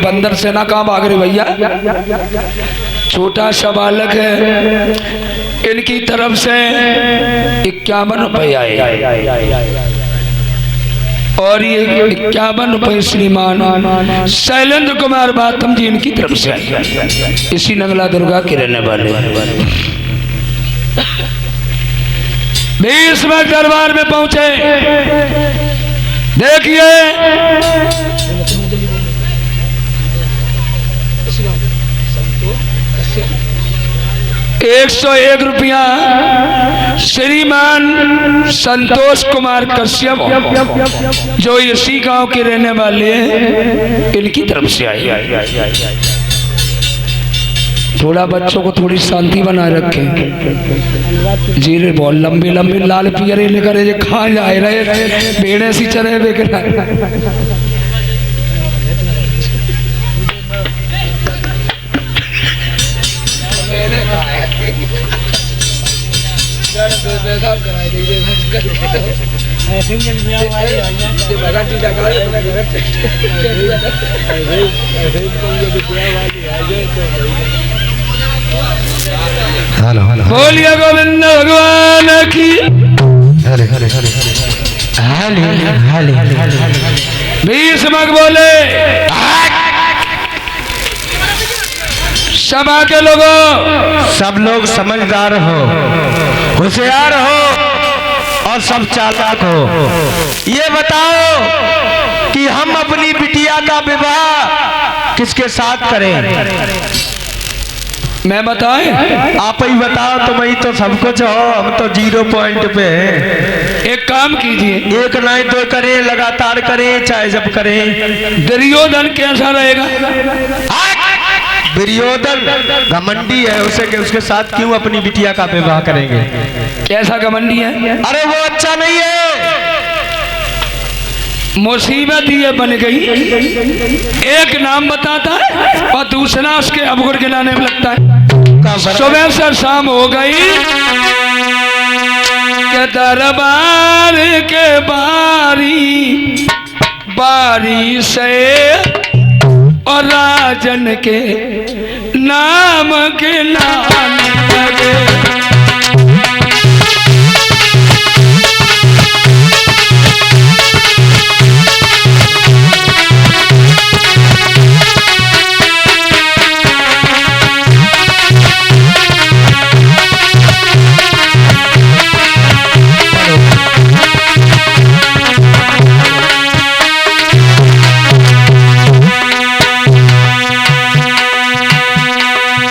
बंदर सेना कहाँ भाग रही भैया? छोटा सा बालक है, इनकी तरफ से 51 रुपये आए और ये 51 रुपये श्रीमान शैलेंद्र कुमार बातम जी इनकी तरफ से आए, इसी नंगला दुर्गा के रहने वाले। 20 में दरबार में पहुंचे। देखिए 101 रुपया श्रीमान संतोष कुमार कश्यप जो इसी गांव के रहने वाले हैं, इनकी तरफ से आए। थोड़ा बच्चों को थोड़ी शांति बनाए रखें। जीरे बहुत लंबे लंबे लाल पियरे लेकर ये कहाँ जा रहे, भेड़े सी चरे बेक रहे। बोलिए गोविंद भगवान की। बीस मग बोले सभा के लोगों, सब लोग समझदार हो, होशियार हो और सब चालाक हो। ये बताओ कि हम अपनी बिटिया का विवाह किसके साथ करें? मैं बताएं? आप ही बताओ, तुम ही तो सब कुछ हो, हम तो 0 पॉइंट पे हैं। एक काम कीजिए, एक नहीं तो करें, लगातार करें, चाहे जब करें। दुर्योधन कैसा रहेगा? दुर्योधन घमंडी है, उसके साथ क्यों अपनी बिटिया का विवाह करेंगे? कैसा घमंडी है? अरे वो अच्छा नहीं है। मुसीबत ये बन गई, एक नाम बताता है और दूसरा उसके अवगुण गिनाने में लगता है। सुबह से शाम हो गई के दरबार के बारी बारी से और राजन के नाम के लाने लगे।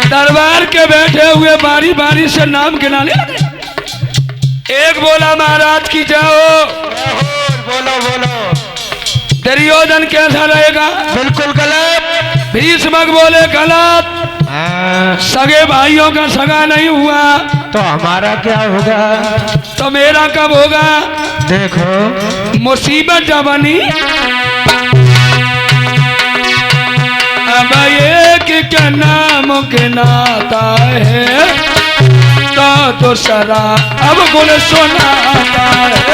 दरबार के बैठे हुए बारी बारी से नाम गिनाने लगे। एक बोला महाराज की जाओ। बोलो बोलो। दुर्योधन कैसा रहेगा? बिल्कुल गलत। भीष्मक बोले गलत। सगे भाइयों का सगा नहीं हुआ तो हमारा क्या होगा? तो मेरा कब होगा? देखो मुसीबत जब बनी अब एक का नाम के नाता है तो सरा अब गुण सुनाता है।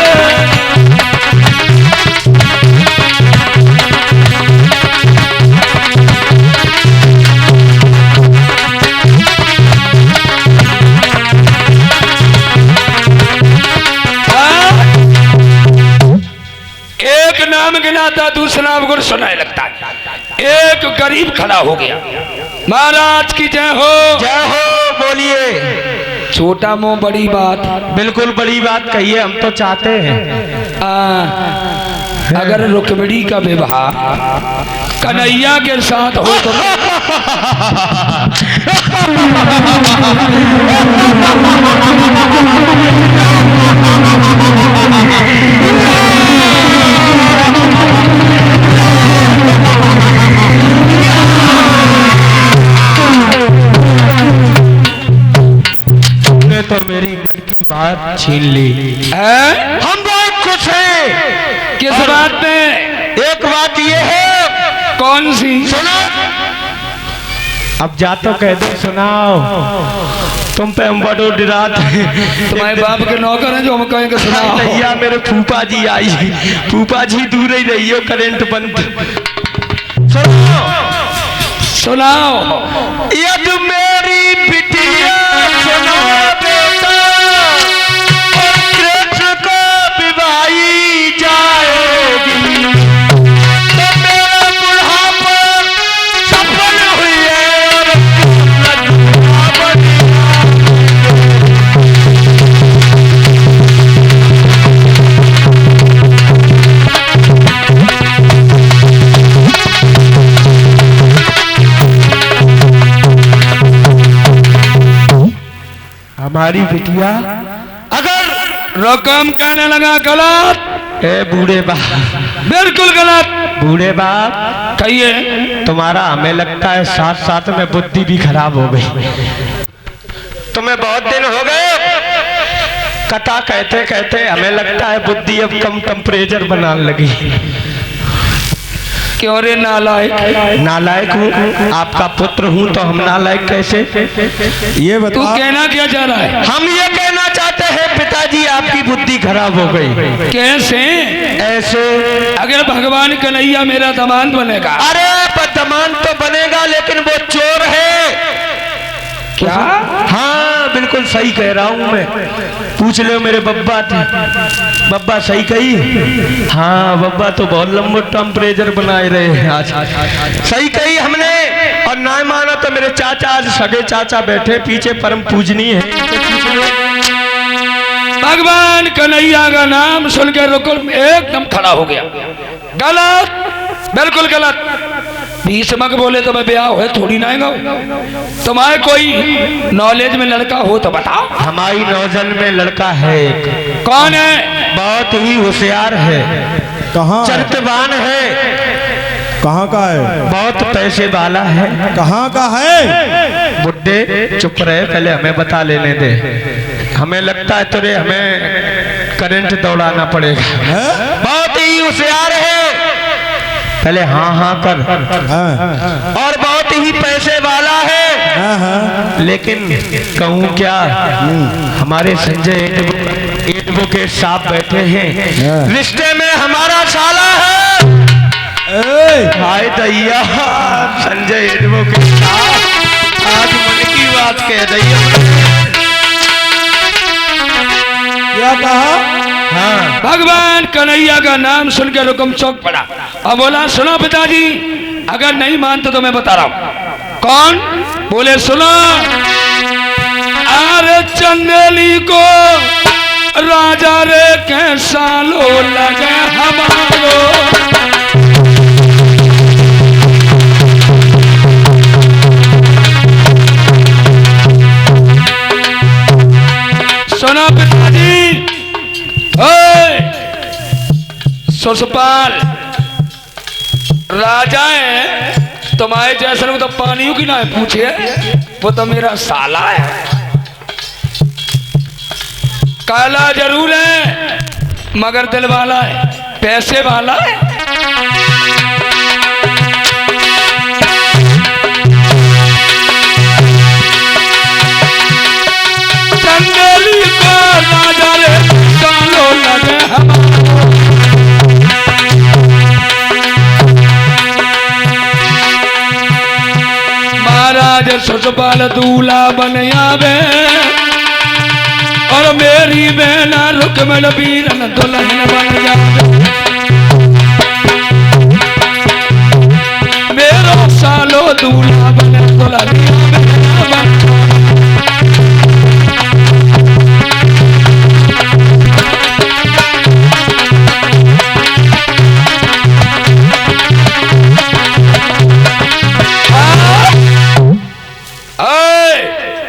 एक नाम गिनाता दूसरा अवगुण सुनाए लगता है। एक गरीब खड़ा हो गया, महाराज की जय हो। जय हो बोलिए। छोटा मुंह बड़ी बात। बिल्कुल बड़ी बात कही है, हम तो चाहते हैं। अगर रुक्मिणी का विवाह कन्हैया के साथ हो तो तो मेरी बात छीन ली है? हम बहुत खुश हैं। किस बात में? एक बात ये है। कौन सी? सुनो। अब जा तो कह दो, सुनाओ। तुम पे हम बड़ो डरात तुम्हारे बाप के नौकर हैं जो हम कहेंगे सुनाओ। भैया मेरे फूफा जी आई, फूफा जी दूर ही रहियो, करंट बंद। सुनो सुनाओ। यद मेरी बिटिया सुनो बेटा, और कृष्ण को विवाही जाएगी, तो मेरा बुढ़ापा सफल हुई है और हमारी बिटिया अगर रकम कहने लगा गलत, ए बूढ़े बाप, बिल्कुल गलत। बूढ़े बाप कहिए। तुम्हारा हमें लगता है साथ साथ में बुद्धि भी खराब हो गई। तुम्हें बहुत दिन हो गए कथा कहते कहते, हमें लगता है बुद्धि अब कम टेम्परेचर बनाने लगी। क्यों रे नालायक? नालायक हूँ, आपका पुत्र हूँ तो हम नालायक कैसे? ये तू बता। कहना क्या चाह रहा है? हम ये कहना चाहते हैं पिताजी आपकी बुद्धि खराब हो गई। कैसे? ऐसे, अगर भगवान कन्हैया मेरा दामाद बनेगा। अरे दामाद तो बनेगा लेकिन वो चोर है। क्या? हाँ बिल्कुल सही कह रहा हूँ मैं, पूछ लो मेरे बब्बा थे। बब्बा सही कही? हाँ बब्बा तो बहुत लंबा टेम्परेचर बनाए रहे हैं आज। सही कही हमने। और ना माना तो मेरे चाचा, आज सगे चाचा बैठे पीछे, परम पूजनीय है। भगवान कन्हैया का नाम सुन के रुकुल एकदम खड़ा हो गया। गलत, बिल्कुल गलत। भीष्मक बोले तो मैं ब्याह है थोड़ी ना आएगा। तुम्हारे कोई नॉलेज में लड़का हो तो बताओ। हमारी नौजन में लड़का है। कौन है? बहुत ही होशियार है। कहाँ? चरित्रवान है। कहाँ का है? बहुत पैसे वाला है। कहाँ का है? बुड्ढे चुप रहे, पहले हमें बता लेने दे। हमें लगता है तुझे हमें करंट दौड़ाना पड़ेगा। बहुत ही होशियार है, पहले हाँ हाँ कर। हाँ। और बहुत ही पैसे वाला है। हाँ हाँ। लेकिन कहूँ क्या, हमारे संजय एडवोकेट साहब बैठे हैं, रिश्ते में हमारा साला है। हाय दैया, संजय एडवोकेट साहब आज मन की बात कह दैया। क्या कहा? हाँ भगवान कन्हैया का नाम सुन के रुकम चौक पड़ा और बोला सुनो पिताजी, अगर नहीं मानते तो मैं बता रहा हूं। कौन? बोले सुनो, अरे चंदेली को राजा रे कैसा लो लगे हमारो। सुनो पिताजी, सुसपाल राजा है, तुम्हारे जैसे को तो पानियों की ना है पूछे, वो तो मेरा साला है। काला जरूर है मगर दिल वाला है, पैसे वाला है। चंदेली को राजा रे कालो लगे महाराज सुसपाल दूल्हा बन आवे और मेरी बहना रुक्मण वीरन दुल्हन बन जावे। मेरो सालो दूल्हा बन दुल्हनिया बन।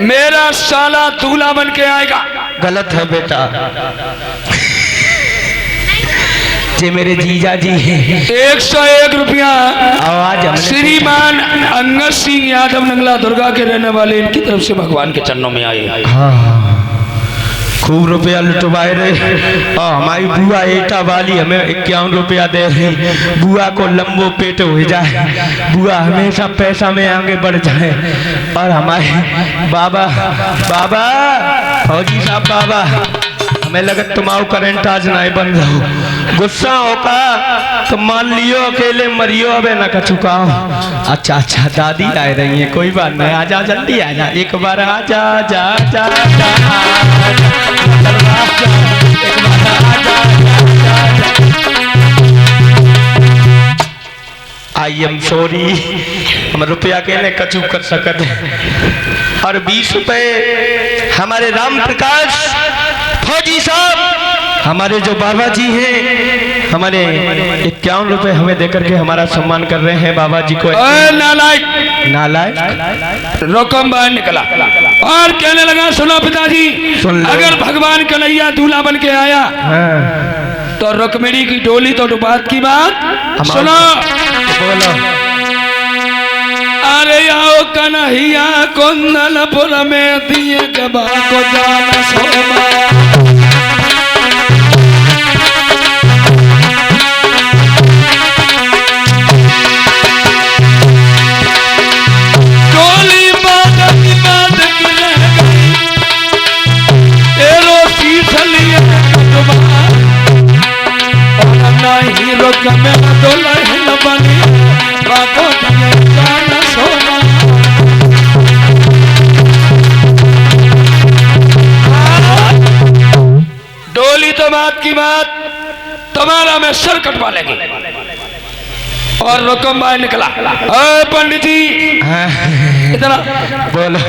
मेरा साला दूल्हा बन के आएगा। गलत है बेटा, जे मेरे जीजा जी हैं। 101 रुपया आवाज श्रीमान अंगद सिंह यादव नंगला दुर्गा के रहने वाले, इनकी तरफ से भगवान के चरणों में आए। हाँ खूब रुपया लुटवाए रहे। और हमारी बुआ एटा वाली हमें 51 रुपया दे रही। बुआ को लंबो पेट हो जाए, बुआ हमेशा पैसा में आगे बढ़ जाए। और हमारे बाबा, बाबा फौजी साहब, बाबा हमें लगा तुम्हारा करंट आज नहीं बन रहा गुस्सा होगा तो मान लियो अकेले मरियो अबे न कचुकाओ। अच्छा अच्छा दादी आ रही है कोई बात नहीं आजा जल्दी आजा एक बार आजा जा जा जा आई एम सॉरी हम रुपया के लिए कचू कर सकते और 20 रुपए हमारे राम प्रकाश फौजी साहब हमारे जो बाबा जी हैं हमारे 51 रुपए हमें देकर के हमारा सम्मान कर रहे हैं बाबा जी को। नालायक नालायक रोकम बाहर निकला और कहने लगा सुनो पिताजी अगर भगवान कन्हैया दूल्हा बन के आया तो रुक्मिणी की डोली तो बात की बात सुनो बोलो। अरे आओ कन्हैया कुंदनपुर में दिए के को जाना सोमा डोली बात की बात की रह गई तेरो शीश लिए और नहीं रुक में दुल्हन बनी बातों दिए जाना सोना। डोली तो बात की बात तुम्हारा मैं सर कटवा लेंगे और रुकम बाहर निकला। पंडित जी इतना बोलो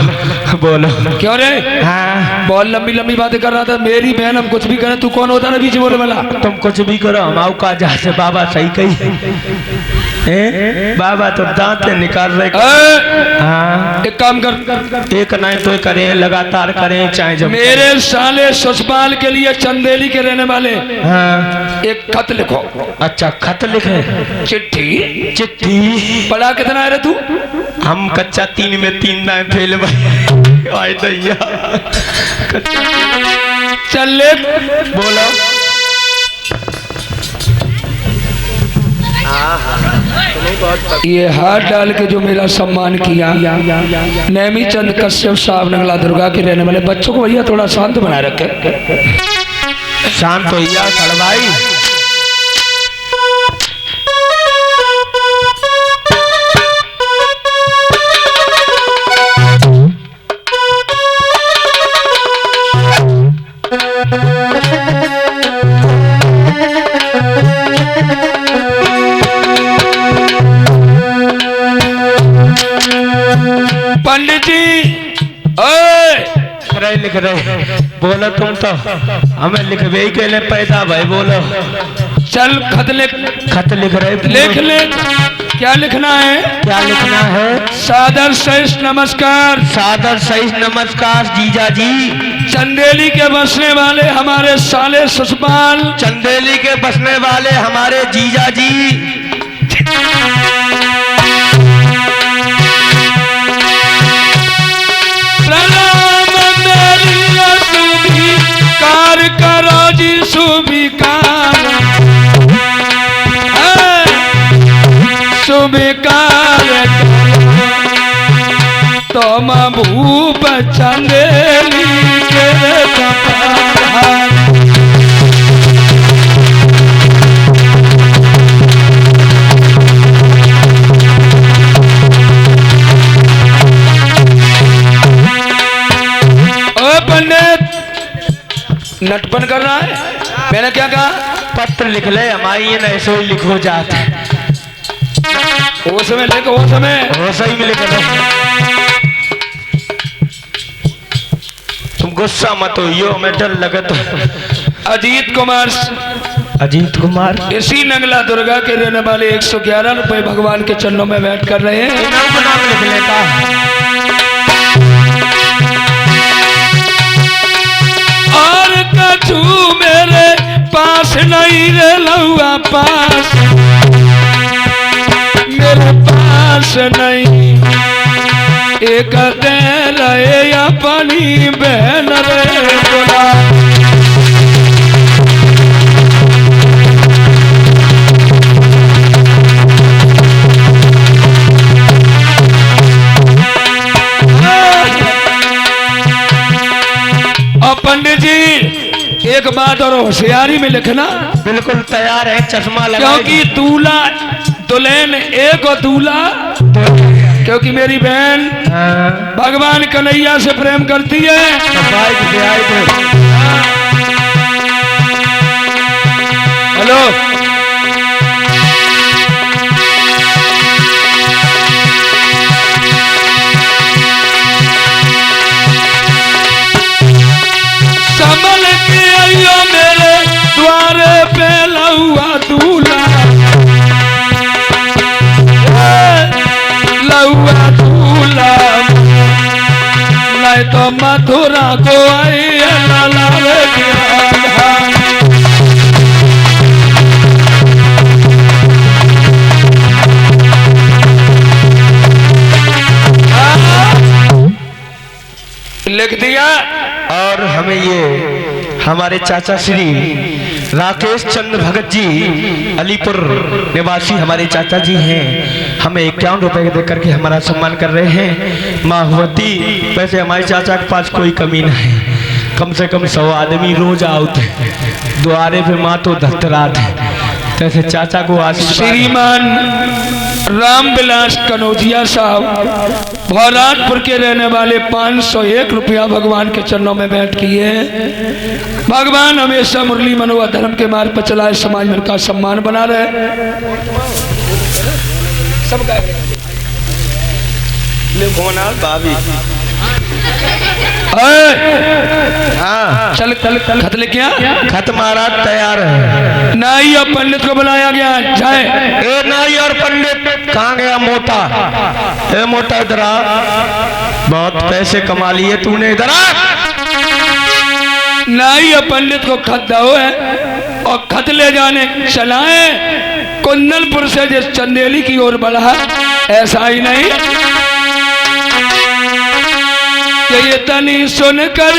बोलो क्यों रे हाँ बहुत लंबी लंबी बातें कर रहा था मेरी बहन हम कुछ भी करें तू कौन होता ना बीच बोले वाला। तुम कुछ भी करो हम आओ का जहाँ से बाबा सही कही बाबा तो दांत निकाल रहे हाँ एक काम कर एक नहीं तो करें लगातार करें चाहे जब मेरे साले ससुराल के लिए चंदेली के रहने वाले हाँ एक खत लिखो। अच्छा खत लिखे चिट्ठी चिट्ठी पढ़ा कितना है रे तू हम कच्चा 3 में 3 ना फेल भाई दैया चल ले बोलो। ये हाथ डाल के जो मेरा सम्मान किया नैमी चंद कश्यप साहब नगला दुर्गा के रहने वाले बच्चों को भैया थोड़ा शांत बनाए रखे शांत हो या कड़वाई पंडित जी लिख रहे बोलो तुम तो हमें लिखवे ही के लिए पैदा भाई बोलो। चल खत लिख रहे लिख ले क्या लिखना है क्या लिखना है। सादर सहिष्ठ नमस्कार सादर सहिष्ठ नमस्कार जीजा जी चंदेली के बसने वाले हमारे साले ससुराल चंदेली के बसने वाले हमारे जीजा जी कार करो जी सुबिकार सुबिकार तुम भूप चंदेली के कपार नटपन कर रहा है मैंने क्या कहा पत्र लिख ले हमारी ये ऐसे ही लिखो जाते वो समय लिखो वो समय वो सही में लिख लो तुम गुस्सा मत हो यो हमें डर लगे तो। अजीत कुमार इसी नगला दुर्गा के रहने वाले 111 रुपए भगवान के चरणों में बैठ कर रहे हैं। नाम लिख लेता कछु मेरे पास नहीं रे लौआ पास मेरे पास नहीं एक दे रहे अपनी बहन रे बोला पंडित जी एक करो, होशियारी में लिखना, बिल्कुल तैयार है, चश्मा लगा। क्योंकि दूल्हा दुल्हन एक और दूल्हा, क्योंकि मेरी बहन भगवान कन्हैया से प्रेम करती है। हेलो, संभल के आइयो मेरे द्वारे पे लहुआ दूल्हा, लहुआ दूल्हा, नहीं तो मथुरा को आई लावे लिख दिया। और हमें ये हमारे चाचा श्री राकेश चंद्र भगत जी अलीपुर निवासी हमारे चाचा जी हैं, हमें 51 रुपए दे करके हमारा सम्मान कर रहे हैं। माँ भगवती, वैसे हमारे चाचा के पास कोई कमी नहीं है, कम से कम 100 आदमी रोज आते द्वारे पे माँ तो धतरात है, तैसे चाचा को आशीर्वाद। श्रीमान रामविलास कनौजिया साहब भौराटपुर के रहने वाले 501 रुपया भगवान के चरणों में भेंट किए हैं। भगवान हमेशा मुरली मनोवा धर्म के मार्ग पर चलाए, समाज में उनका सम्मान बना रहे। सब हाँ, चल चल चल, खत लेके आ। खत महाराज तैयार है। नाई और पंडित को बुलाया गया, जाए। ए नाई और पंडित कहाँ गया मोटा? ए मोटा इधर आ, बहुत पैसे कमा लिए तूने, इधर आ। नाई और पंडित को खत दो है और खत ले जाने चलाए कुंदनपुर से जिस चंदेली की ओर बढ़ा, ऐसा ही नहीं कि ये तनी सुन कर